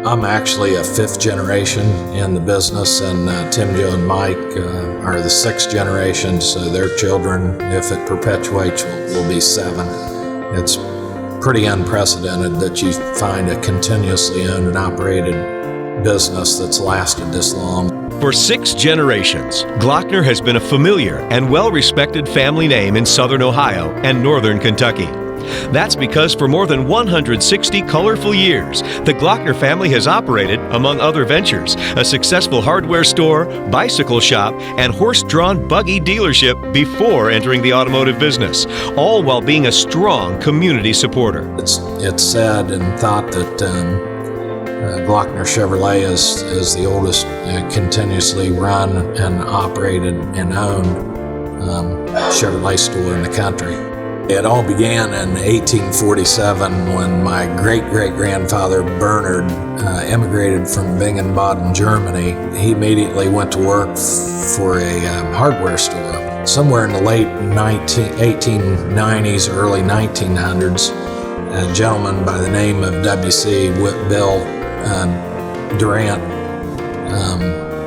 I'm actually a fifth generation in the business, and Tim, Joe, and Mike are the sixth generation, so their children, if it perpetuates, will be seven. It's pretty unprecedented that you find a continuously owned and operated business that's lasted this long. For 6 generations, Glockner has been a familiar and well-respected family name in southern Ohio and northern Kentucky. That's because for more than 160 colorful years, the Glockner family has operated, among other ventures, a successful hardware store, bicycle shop, and horse-drawn buggy dealership before entering the automotive business, all while being a strong community supporter. It's said and thought that Glockner Chevrolet is the oldest continuously run and operated and owned Chevrolet store in the country. It all began in 1847 when my great-great-grandfather Bernard immigrated from Bingen, Germany. He immediately went to work for a hardware store. Somewhere in the late 1890s, early 1900s, a gentleman by the name of W.C. Bill Durant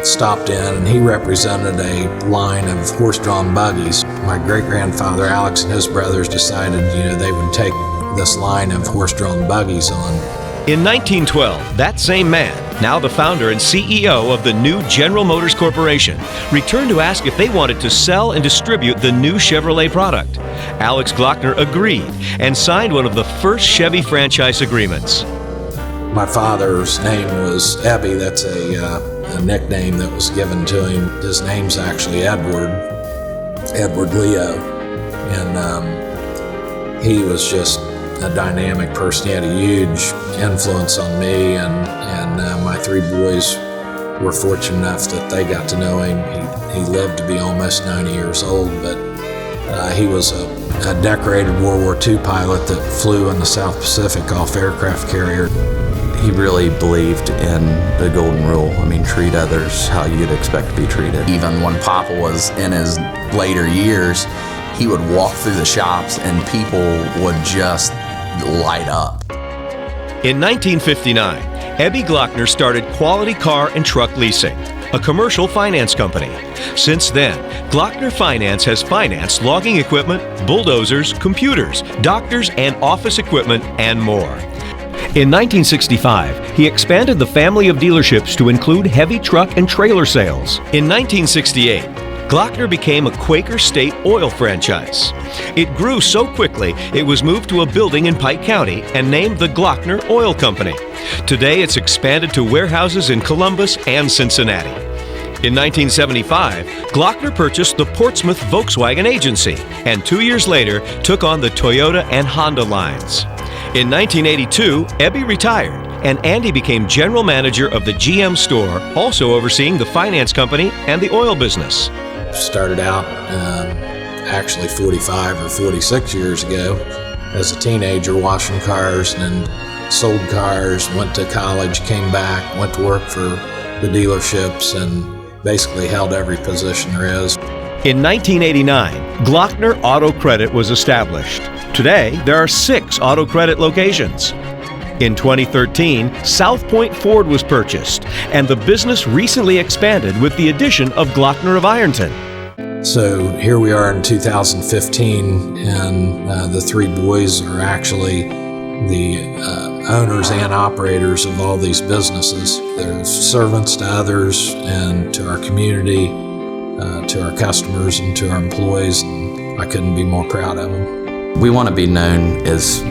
stopped in, and he represented a line of horse-drawn buggies. My great-grandfather Alex and his brothers decided, they would take this line of horse-drawn buggies on. In 1912, that same man, now the founder and CEO of the new General Motors Corporation, returned to ask if they wanted to sell and distribute the new Chevrolet product. Alex Glockner agreed and signed one of the first Chevy franchise agreements. My father's name was Ebby. That's a nickname that was given to him. His name's actually Edward Leo, and he was just a dynamic person. He had a huge influence on me, and my 3 boys were fortunate enough that they got to know him. He lived to be almost 90 years old, but he was a decorated World War II pilot that flew in the South Pacific off aircraft carrier. He really believed in the golden rule. Treat others how you'd expect to be treated. Even when Papa was in his later years, he would walk through the shops and people would just light up. In 1959, Ebby Glockner started Quality Car and Truck Leasing, a commercial finance company. Since then, Glockner Finance has financed logging equipment, bulldozers, computers, doctors, and office equipment, and more. In 1965, he expanded the family of dealerships to include heavy truck and trailer sales. In 1968, Glockner became a Quaker State oil franchise. It grew so quickly, it was moved to a building in Pike County and named the Glockner Oil Company. Today, it's expanded to warehouses in Columbus and Cincinnati. In 1975, Glockner purchased the Portsmouth Volkswagen Agency, and 2 years later, took on the Toyota and Honda lines. In 1982, Ebby retired, and Andy became general manager of the GM store, also overseeing the finance company and the oil business. Started out actually 45 or 46 years ago as a teenager washing cars, and sold cars, went to college, came back, went to work for the dealerships, and basically held every position there is. In 1989, Glockner Auto Credit was established. Today, there are 6 auto credit locations. In 2013, South Point Ford was purchased, and the business recently expanded with the addition of Glockner of Ironton. So here we are in 2015, and the 3 boys are actually the owners and operators of all these businesses. They're servants to others and to our community, to our customers and to our employees, and I couldn't be more proud of them. We want to be known as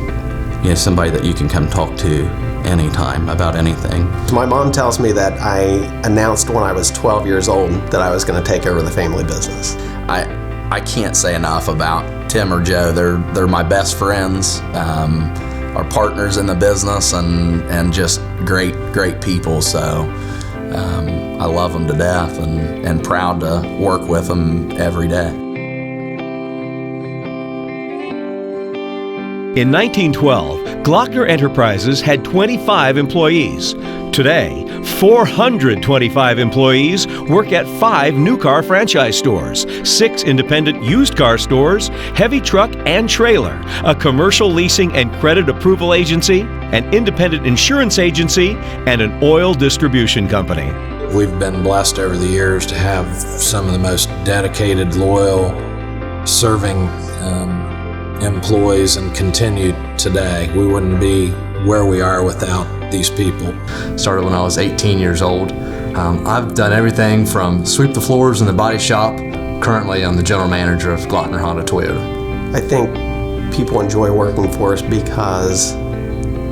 somebody that you can come talk to anytime about anything. My mom tells me that I announced when I was 12 years old that I was going to take over the family business. I can't say enough about Tim or Joe. They're my best friends, our partners in the business, and just great people. So I love them to death and proud to work with them every day. In 1912, Glockner Enterprises had 25 employees. Today, 425 employees work at 5 new car franchise stores, 6 independent used car stores, heavy truck and trailer, a commercial leasing and credit approval agency, an independent insurance agency, and an oil distribution company. We've been blessed over the years to have some of the most dedicated, loyal, serving employees, and continue today. We wouldn't be where we are without these people. Started when I was 18 years old. I've done everything from sweep the floors in the body shop. Currently, I'm the general manager of Glockner Honda Toyota. I think people enjoy working for us because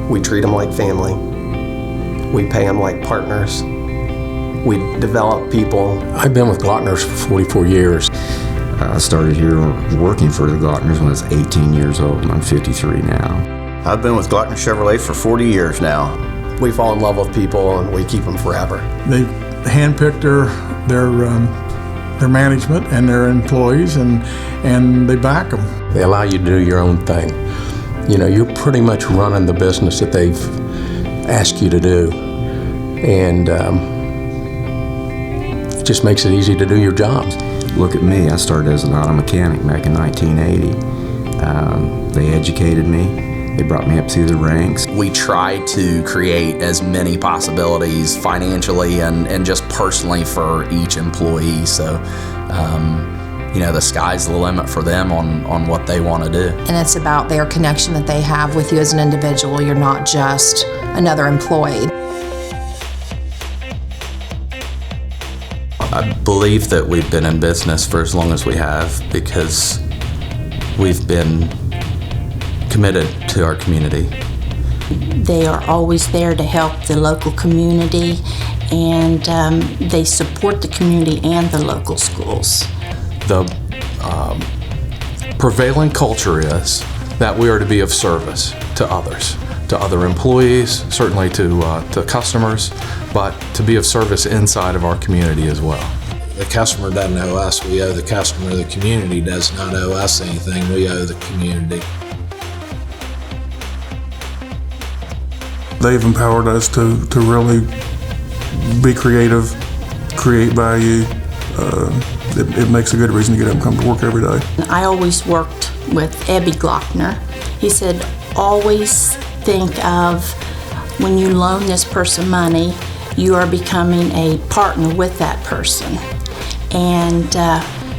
we treat them like family. We pay them like partners. We develop people. I've been with Glockner's for 44 years. I started here working for the Glockners when I was 18 years old, and I'm 53 now. I've been with Glockner Chevrolet for 40 years now. We fall in love with people and we keep them forever. They handpicked their management and their employees, and they back them. They allow you to do your own thing. You know, you're pretty much running the business that they've asked you to do. And it just makes it easy to do your jobs. Look at me, I started as an auto mechanic back in 1980. They educated me, they brought me up through the ranks. We try to create as many possibilities financially and just personally for each employee. So, the sky's the limit for them on what they want to do. And it's about their connection that they have with you as an individual. You're not just another employee. I believe that we've been in business for as long as we have because we've been committed to our community. They are always there to help the local community, and they support the community and the local schools. The prevailing culture is that we are to be of service to others, to other employees, certainly to customers, but to be of service inside of our community as well. The customer doesn't owe us, we owe the customer. The community does not owe us anything, we owe the community. They've empowered us to really be creative, create value. It makes a good reason to get up and come to work every day. I always worked with Ebby Glockner. He said, always think of when you loan this person money, you are becoming a partner with that person. And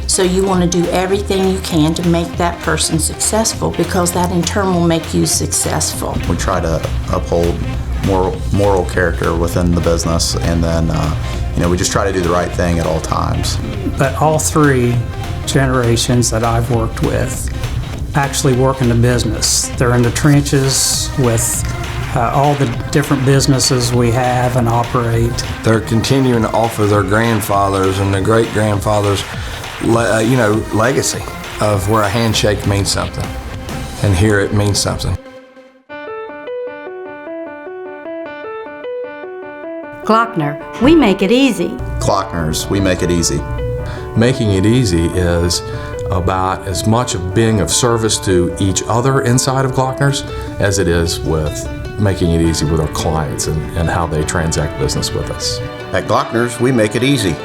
so you want to do everything you can to make that person successful, because that in turn will make you successful. We try to uphold moral character within the business, and then we just try to do the right thing at all times. But all 3 generations that I've worked with actually work in the business. They're in the trenches with all the different businesses we have and operate. They're continuing off of their grandfathers and their great-grandfathers' legacy of where a handshake means something. And here it means something. Glockner, we make it easy. Glockners, we make it easy. Making it easy is about as much of being of service to each other inside of Glockner's as it is with making it easy with our clients and how they transact business with us. At Glockner's, we make it easy.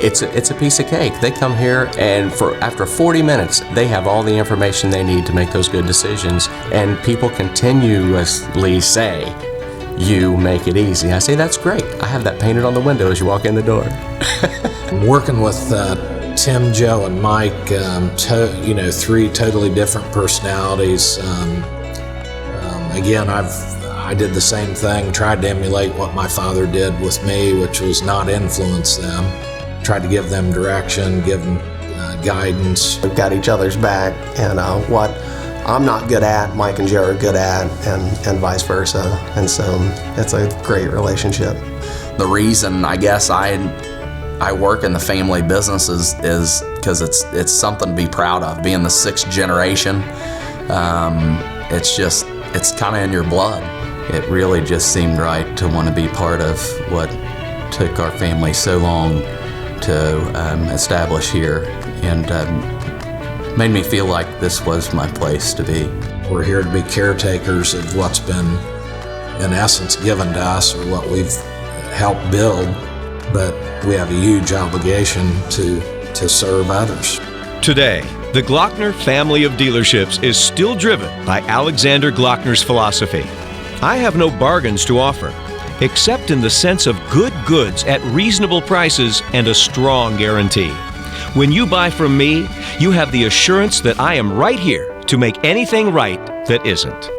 It's a piece of cake. They come here, and after 40 minutes, they have all the information they need to make those good decisions. And people continuously say, "You make it easy." I say, "That's great. I have that painted on the window as you walk in the door." Working with Tim, Joe, and Mike, 3 totally different personalities. Again, I did the same thing, tried to emulate what my father did with me, which was not influence them. Tried to give them direction, give them guidance. We've got each other's back, and what I'm not good at, Mike and Joe are good at, and vice versa. And so it's a great relationship. The reason I guess I work in the family business is because it's something to be proud of. Being the 6th generation, it's kind of in your blood. It really just seemed right to want to be part of what took our family so long to establish here, and made me feel like this was my place to be. We're here to be caretakers of what's been, in essence, given to us, or what we've helped build, but we have a huge obligation to serve others. Today, the Glockner family of dealerships is still driven by Alexander Glockner's philosophy. I have no bargains to offer, except in the sense of good goods at reasonable prices and a strong guarantee. When you buy from me, you have the assurance that I am right here to make anything right that isn't.